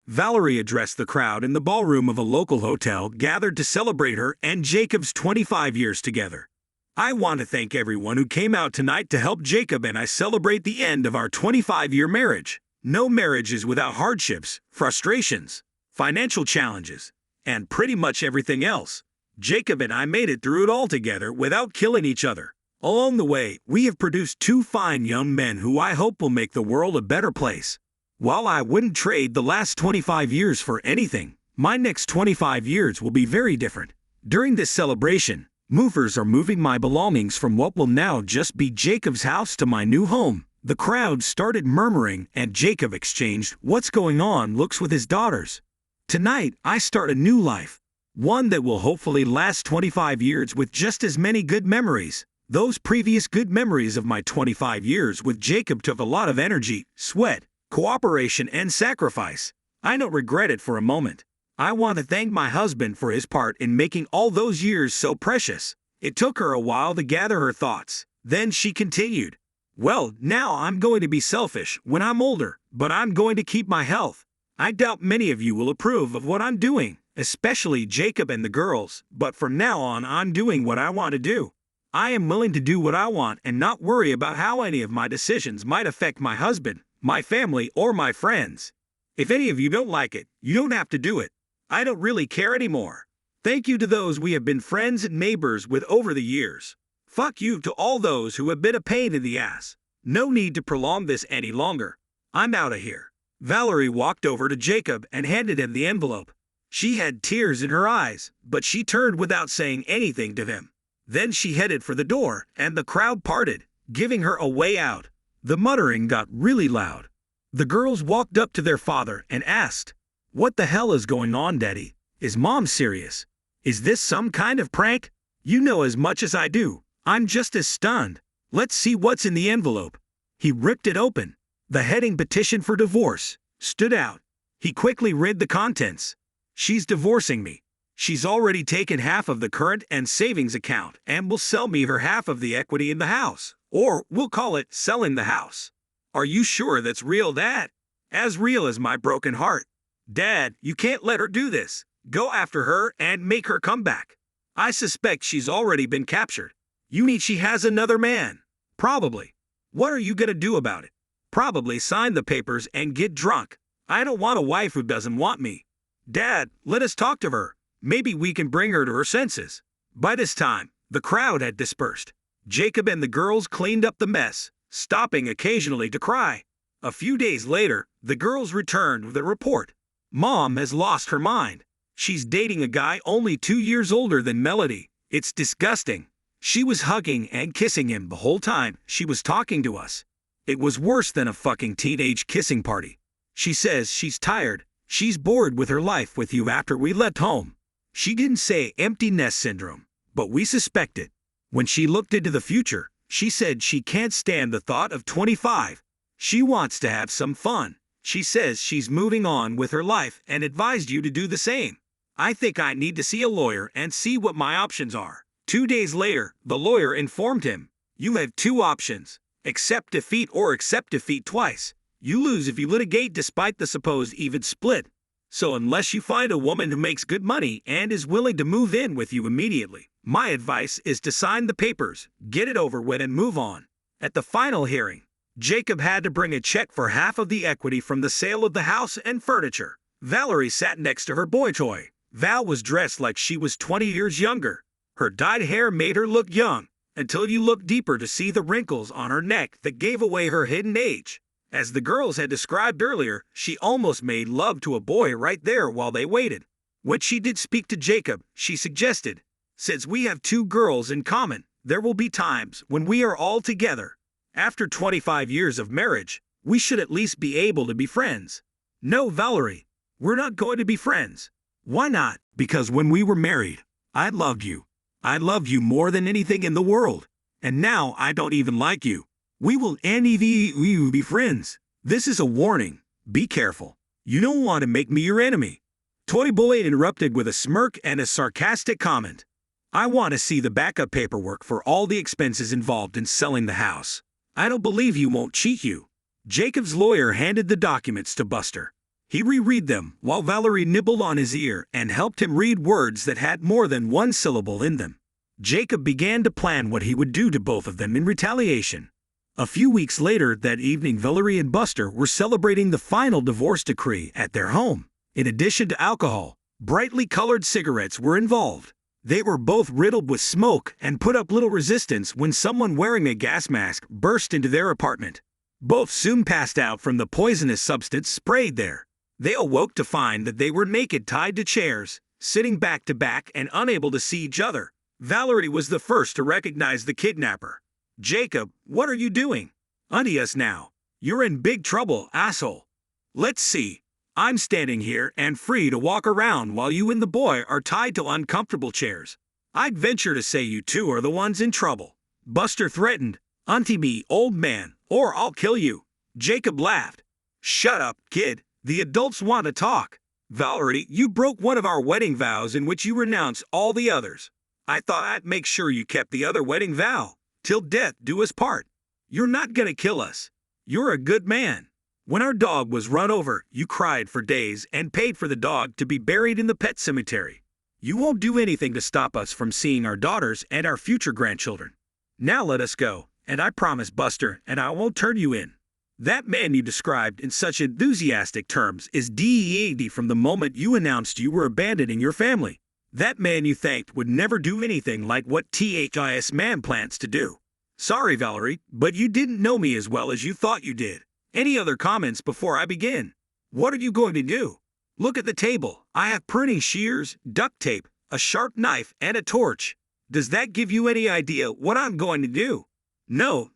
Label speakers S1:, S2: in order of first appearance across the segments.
S1: Valerie addressed the crowd in the ballroom of a local hotel gathered to celebrate her and Jacob's 25 years together. I want to thank everyone who came out tonight to help Jacob and I celebrate the end of our 25-year marriage. No marriage is without hardships, frustrations, financial challenges, and pretty much everything else. Jacob and I made it through it all together without killing each other. Along the way, we have produced two fine young men who I hope will make the world a better place. While I wouldn't trade the last 25 years for anything, my next 25 years will be very different. During this celebration, movers are moving my belongings from what will now just be Jacob's house to my new home. The crowd started murmuring and Jacob exchanged "what's going on" looks with his daughters. Tonight, I start a new life. One that will hopefully last 25 years with just as many good memories. Those previous good memories of my 25 years with Jacob took a lot of energy, sweat, cooperation, and sacrifice. I don't regret it for a moment. I want to thank my husband for his part in making all those years so precious. It took her a while to gather her thoughts. Then she continued, "Well, now I'm going to be selfish when I'm older, but I'm going to keep my health. I doubt many of you will approve of what I'm doing, especially Jacob and the girls, but from now on I'm doing what I want to do. I am willing to do what I want and not worry about how any of my decisions might affect my husband, my family, or my friends. If any of you don't like it, you don't have to do it. I don't really care anymore. Thank you to those we have been friends and neighbors with over the years. Fuck you to all those who have been a pain in the ass. No need to prolong this any longer. I'm out of here." Valerie walked over to Jacob and handed him the envelope. She had tears in her eyes, but she turned without saying anything to him. Then she headed for the door, and the crowd parted, giving her a way out. The muttering got really loud. The girls walked up to their father and asked, "What the hell is going on, Daddy? Is Mom serious? Is this some kind of prank? You know as much as I do. I'm just as stunned. Let's see what's in the envelope." He ripped it open. The heading "Petition for Divorce" stood out. He quickly read the contents. "She's divorcing me. She's already taken half of the current and savings account and will sell me her half of the equity in the house. Or we'll call it selling the house. Are you sure that's real, Dad? As real as my broken heart. Dad, you can't let her do this. Go after her and make her come back. I suspect she's already been captured. You mean she has another man? Probably. What are you gonna do about it? Probably sign the papers and get drunk. I don't want a wife who doesn't want me. Dad, let us talk to her. Maybe we can bring her to her senses." By this time, the crowd had dispersed. Jacob and the girls cleaned up the mess, stopping occasionally to cry. A few days later, the girls returned with a report. "Mom has lost her mind. She's dating a guy only 2 years older than Melody. It's disgusting. She was hugging and kissing him the whole time she was talking to us. It was worse than a fucking teenage kissing party. She says she's tired. She's bored with her life with you after we left home. She didn't say empty nest syndrome, but we suspect it. When she looked into the future, she said she can't stand the thought of 25. She wants to have some fun. She says she's moving on with her life and advised you to do the same. I think I need to see a lawyer and see what my options are." 2 days later, the lawyer informed him, "You have two options. Accept defeat or accept defeat twice. You lose if you litigate despite the supposed even split. So unless you find a woman who makes good money and is willing to move in with you immediately, my advice is to sign the papers, get it over with, and move on." At the final hearing, Jacob had to bring a check for half of the equity from the sale of the house and furniture. Valerie sat next to her boy toy. Val was dressed like she was 20 years younger. Her dyed hair made her look young, until you looked deeper to see the wrinkles on her neck that gave away her hidden age. As the girls had described earlier, she almost made love to a boy right there while they waited. When she did speak to Jacob, she suggested, "Since we have two girls in common, there will be times when we are all together. After 25 years of marriage, we should at least be able to be friends." "No, Valerie, we're not going to be friends." "Why not?" "Because when we were married, I loved you. I loved you more than anything in the world. And now I don't even like you. We will never be friends. This is a warning. Be careful. You don't want to make me your enemy." Toy Boy interrupted with a smirk and a sarcastic comment. "I want to see the backup paperwork for all the expenses involved in selling the house. I don't believe he won't cheat you." Jacob's lawyer handed the documents to Buster. He reread them while Valerie nibbled on his ear and helped him read words that had more than one syllable in them. Jacob began to plan what he would do to both of them in retaliation. A few weeks later that evening, Valerie and Buster were celebrating the final divorce decree at their home. In addition to alcohol, brightly colored cigarettes were involved. They were both riddled with smoke and put up little resistance when someone wearing a gas mask burst into their apartment. Both soon passed out from the poisonous substance sprayed there. They awoke to find that they were naked, tied to chairs, sitting back to back and unable to see each other. Valerie was the first to recognize the kidnapper. "Jacob, what are you doing? Untie us now. You're in big trouble, asshole." "Let's see. I'm standing here and free to walk around while you and the boy are tied to uncomfortable chairs. I'd venture to say you two are the ones in trouble." Buster threatened. "Untie me, old man, or I'll kill you." Jacob laughed. "Shut up, kid. The adults want to talk." "Valerie, you broke one of our wedding vows in which you renounced all the others. I thought I'd make sure you kept the other wedding vow. Till death do us part. You're not gonna kill us. You're a good man. When our dog was run over, you cried for days and paid for the dog to be buried in the pet cemetery. You won't do anything to stop us from seeing our daughters and our future grandchildren. Now let us go, and I promise, Buster, and I won't turn you in." That man you described in such enthusiastic terms is dead from the moment you announced you were abandoning your family. That man you thanked would never do anything like what this man plans to do. Sorry, Valerie, but you didn't know me as well as you thought you did. Any other comments before I begin? What are you going to do? Look at the table. I have pruning shears, duct tape, a sharp knife, and a torch. Does that give you any idea what I'm going to do? No,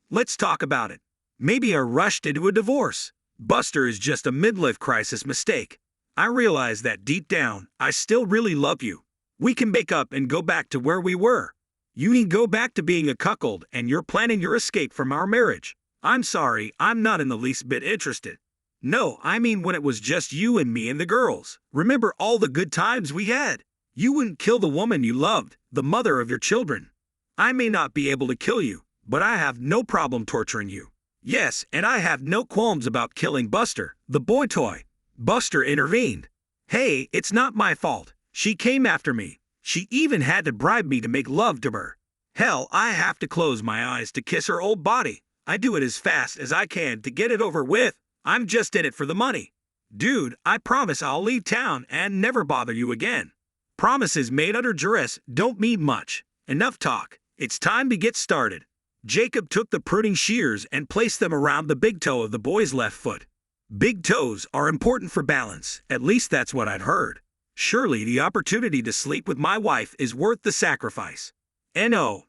S1: let's talk about it. Maybe I rushed into a divorce. Buster is just a midlife crisis mistake. I realize that deep down, I still really love you. We can make up and go back to where we were. You can go back to being a cuckold and you're planning your escape from our marriage. I'm sorry, I'm not in the least bit interested. No, I mean when it was just you and me and the girls. Remember all the good times we had? You wouldn't kill the woman you loved, the mother of your children. I may not be able to kill you, but I have no problem torturing you. Yes, and I have no qualms about killing Buster, the boy toy." Buster intervened. "Hey, it's not my fault. She came after me. She even had to bribe me to make love to her. Hell, I have to close my eyes to kiss her old body. I do it as fast as I can to get it over with. I'm just in it for the money. Dude, I promise I'll leave town and never bother you again. Promises made under duress don't mean much. Enough talk. It's time to get started." Jacob took the pruning shears and placed them around the big toe of the boy's left foot. Big toes are important for balance, at least that's what I'd heard. Surely the opportunity to sleep with my wife is worth the sacrifice. No,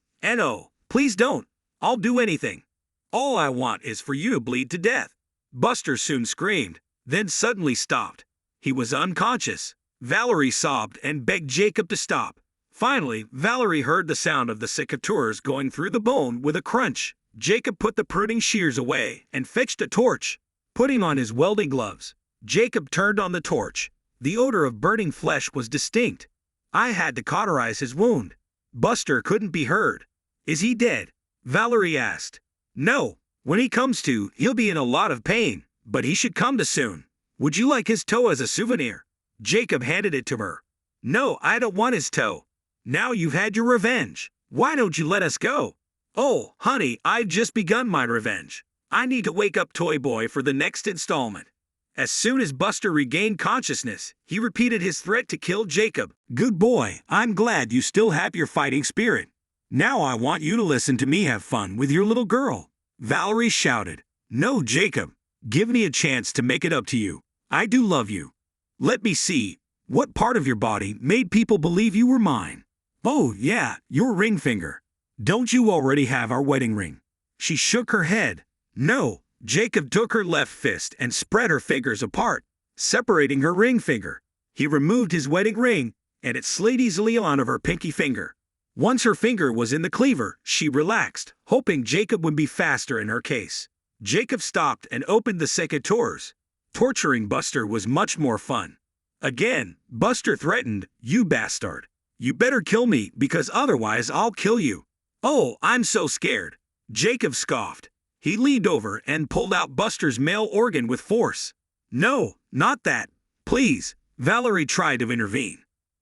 S1: please don't. I'll do anything. All I want is for you to bleed to death." Buster soon screamed, then suddenly stopped. He was unconscious. Valerie sobbed and begged Jacob to stop. Finally, Valerie heard the sound of the secateurs going through the bone with a crunch. Jacob put the pruning shears away and fetched a torch. Putting on his welding gloves, Jacob turned on the torch. The odor of burning flesh was distinct. I had to cauterize his wound. Buster couldn't be heard. "Is he dead?" Valerie asked. "No. When he comes to, he'll be in a lot of pain, but he should come to soon. Would you like his toe as a souvenir?" Jacob handed it to her. "No, I don't want his toe. Now you've had your revenge. Why don't you let us go?" "Oh, honey, I've just begun my revenge. I need to wake up Toy Boy for the next installment." As soon as Buster regained consciousness, he repeated his threat to kill Jacob. "Good boy, I'm glad you still have your fighting spirit. Now I want you to listen to me have fun with your little girl." Valerie shouted. "No, Jacob. Give me a chance to make it up to you. I do love you. Let me see. What part of your body made people believe you were mine?" "Oh, yeah, your ring finger. Don't you already have our wedding ring?" She shook her head. "No." Jacob took her left fist and spread her fingers apart, separating her ring finger. He removed his wedding ring, and it slid easily onto her pinky finger. Once her finger was in the cleaver, she relaxed, hoping Jacob would be faster in her case. Jacob stopped and opened the secateurs. Torturing Buster was much more fun. Again, Buster threatened, "You bastard. You better kill me because otherwise I'll kill you." "Oh, I'm so scared." Jacob scoffed. He leaned over and pulled out Buster's male organ with force. No, Not that. Please. Valerie tried to intervene.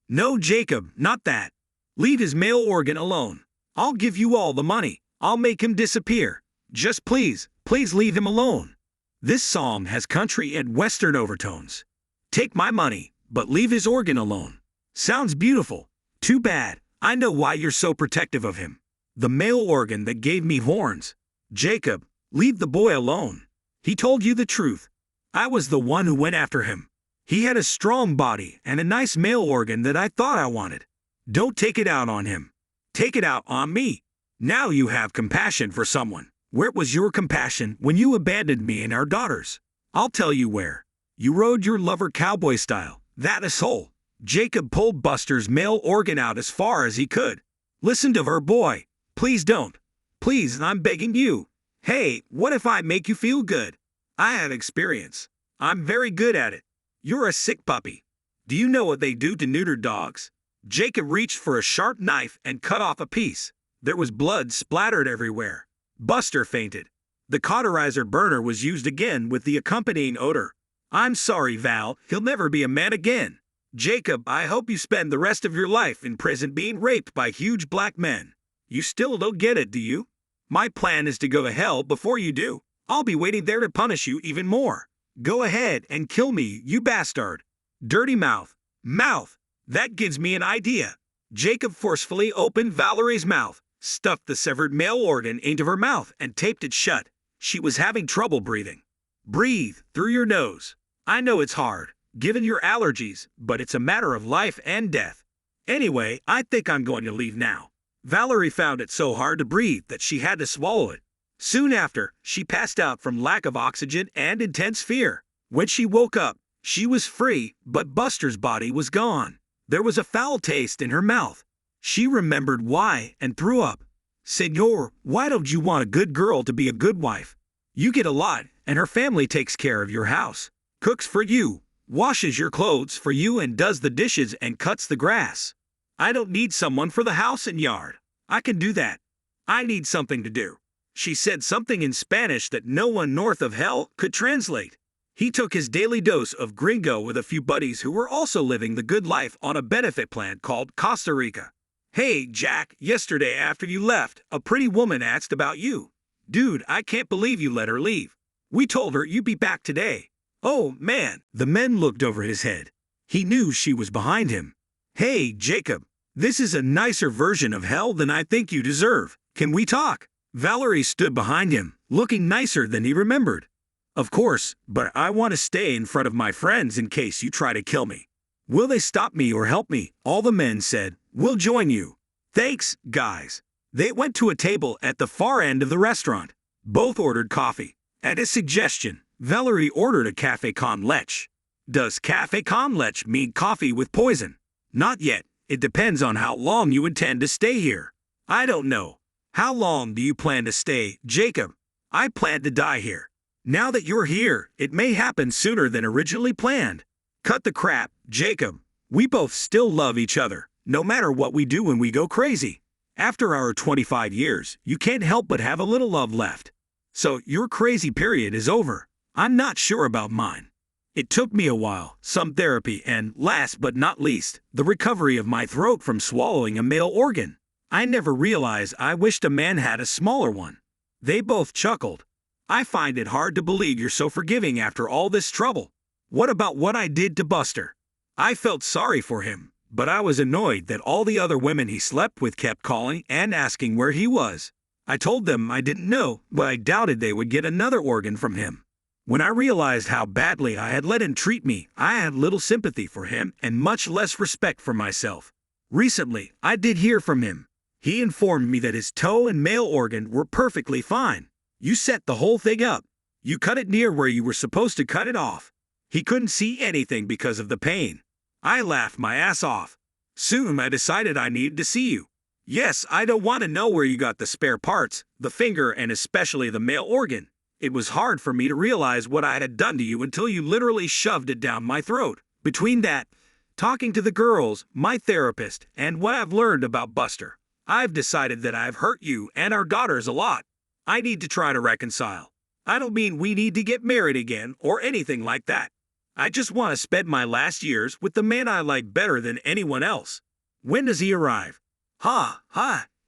S1: No, Jacob, not that. Leave his male organ alone. I'll give you all the money. I'll make him disappear. Just please, please leave him alone. This song has country and western overtones. Take my money, but leave his organ alone. Sounds beautiful. Too bad. I know why you're so protective of him. The male organ that gave me horns. Jacob, leave the boy alone. He told you the truth. I was the one who went after him. He had a strong body and a nice male organ that I thought I wanted. Don't take it out on him. Take it out on me. Now you have compassion for someone. Where was your compassion when you abandoned me and our daughters? I'll tell you where. You rode your lover cowboy style. That asshole. Jacob pulled Buster's male organ out as far as he could. Listen to her, boy. Please don't. Please, I'm begging you. Hey, what if I make you feel good? I have experience. I'm very good at it. You're a sick puppy. Do you know what they do to neutered dogs? Jacob reached for a sharp knife and cut off a piece. There was blood splattered everywhere. Buster fainted. The cauterizer burner was used again with the accompanying odor. I'm sorry, Val. He'll never be a man again. Jacob, I hope you spend the rest of your life in prison being raped by huge black men. You still don't get it, do you? My plan is to go to hell before you do. I'll be waiting there to punish you even more. Go ahead and kill me, you bastard. Dirty mouth. Mouth. That gives me an idea. Jacob forcefully opened Valerie's mouth, stuffed the severed male organ into her mouth, and taped it shut. She was having trouble breathing. Breathe through your nose. I know it's hard, given your allergies, but it's a matter of life and death. Anyway, I think I'm going to leave now. Valerie found it so hard to breathe that she had to swallow it. Soon after, she passed out from lack of oxygen and intense fear. When she woke up, she was free, but Buster's body was gone. There was a foul taste in her mouth. She remembered why and threw up. Senor, why don't you want a good girl to be a good wife? You get a lot, and her family takes care of your house, cooks for you, washes your clothes for you, and does the dishes and cuts the grass. I don't need someone for the house and yard. I can do that. I need something to do. She said something in Spanish that no one north of hell could translate. He took his daily dose of gringo with a few buddies who were also living the good life on a benefit plan called Costa Rica. Hey, Jack, yesterday after you left, a pretty woman asked about you. Dude, I can't believe you let her leave. We told her you'd be back today. Oh, man. The men looked over his head. He knew she was behind him. Hey, Jacob, this is a nicer version of hell than I think you deserve. Can we talk? Valerie stood behind him, looking nicer than he remembered. Of course, but I want to stay in front of my friends in case you try to kill me. Will they stop me or help me? All the men said, we'll join you. Thanks, guys. They went to a table at the far end of the restaurant. Both ordered coffee. At his suggestion, Valerie ordered a café con leche. Does café con leche mean coffee with poison? Not yet. It depends on how long you intend to stay here. I don't know. How long do you plan to stay, Jacob? I plan to die here. Now that you're here, it may happen sooner than originally planned. Cut the crap, Jacob. We both still love each other, no matter what we do when we go crazy. After our 25 years, you can't help but have a little love left. So your crazy period is over. I'm not sure about mine. It took me a while, some therapy, and, last but not least, the recovery of my throat from swallowing a male organ. I never realized I wished a man had a smaller one. They both chuckled. I find it hard to believe you're so forgiving after all this trouble. What about what I did to Buster? I felt sorry for him, but I was annoyed that all the other women he slept with kept calling and asking where he was. I told them I didn't know, but I doubted they would get another organ from him. When I realized how badly I had let him treat me, I had little sympathy for him and much less respect for myself. Recently, I did hear from him. He informed me that his toe and male organ were perfectly fine. You set the whole thing up. You cut it near where you were supposed to cut it off. He couldn't see anything because of the pain. I laughed my ass off. Soon I decided I needed to see you. Yes, I don't want to know where you got the spare parts, the finger and especially the male organ. It was hard for me to realize what I had done to you until you literally shoved it down my throat. Between that, talking to the girls, my therapist, and what I've learned about Buster, I've decided that I've hurt you and our daughters a lot. I need to try to reconcile. I don't mean we need to get married again or anything like that. I just want to spend my last years with the man I like better than anyone else. When does he arrive? Ha,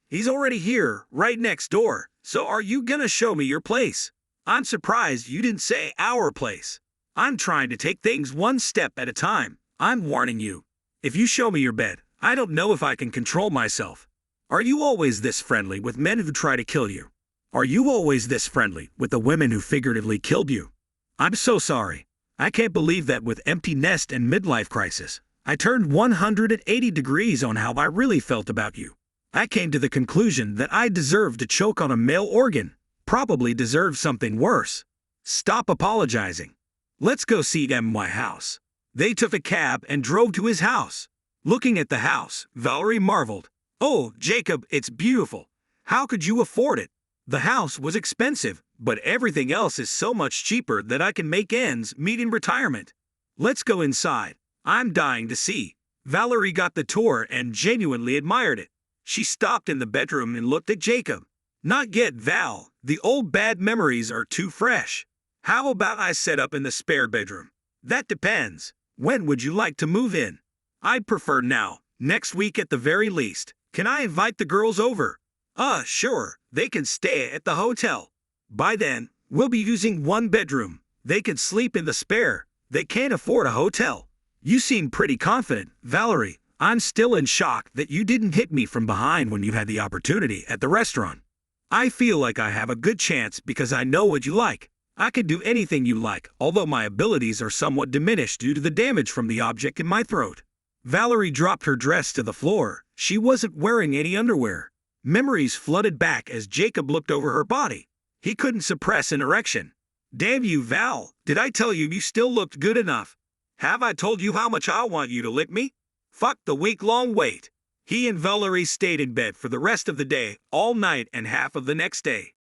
S1: he's already here, right next door. So are you gonna show me your place? I'm surprised you didn't say our place. I'm trying to take things one step at a time. I'm warning you. If you show me your bed, I don't know if I can control myself. Are you always this friendly with men who try to kill you? Are you always this friendly with the women who figuratively killed you? I'm so sorry. I can't believe that with empty nest and midlife crisis, I turned 180 degrees on how I really felt about you. I came to the conclusion that I deserved to choke on a male organ, probably deserved something worse. Stop apologizing. Let's go see my house. They took a cab and drove to his house. Looking at the house, Valerie marveled. Oh, Jacob, it's beautiful. How could you afford it? The house was expensive, but everything else is so much cheaper that I can make ends meet in retirement. Let's go inside. I'm dying to see. Valerie got the tour and genuinely admired it. She stopped in the bedroom and looked at Jacob. Not yet, Val. The old bad memories are too fresh. How about I set up in the spare bedroom? That depends. When would you like to move in? I'd prefer now, next week at the very least. Can I invite the girls over? Sure. They can stay at the hotel. By then, we'll be using one bedroom. They can sleep in the spare. They can't afford a hotel. You seem pretty confident, Valerie. I'm still in shock that you didn't hit me from behind when you had the opportunity at the restaurant. I feel like I have a good chance because I know what you like. I can do anything you like, although my abilities are somewhat diminished due to the damage from the object in my throat. Valerie dropped her dress to the floor. She wasn't wearing any underwear. Memories flooded back as Jacob looked over her body. He couldn't suppress an erection. Damn you, Val. Did I tell you you still looked good enough? Have I told you how much I want you to lick me? Fuck the week-long wait. He and Valerie stayed in bed for the rest of the day, all night and half of the next day.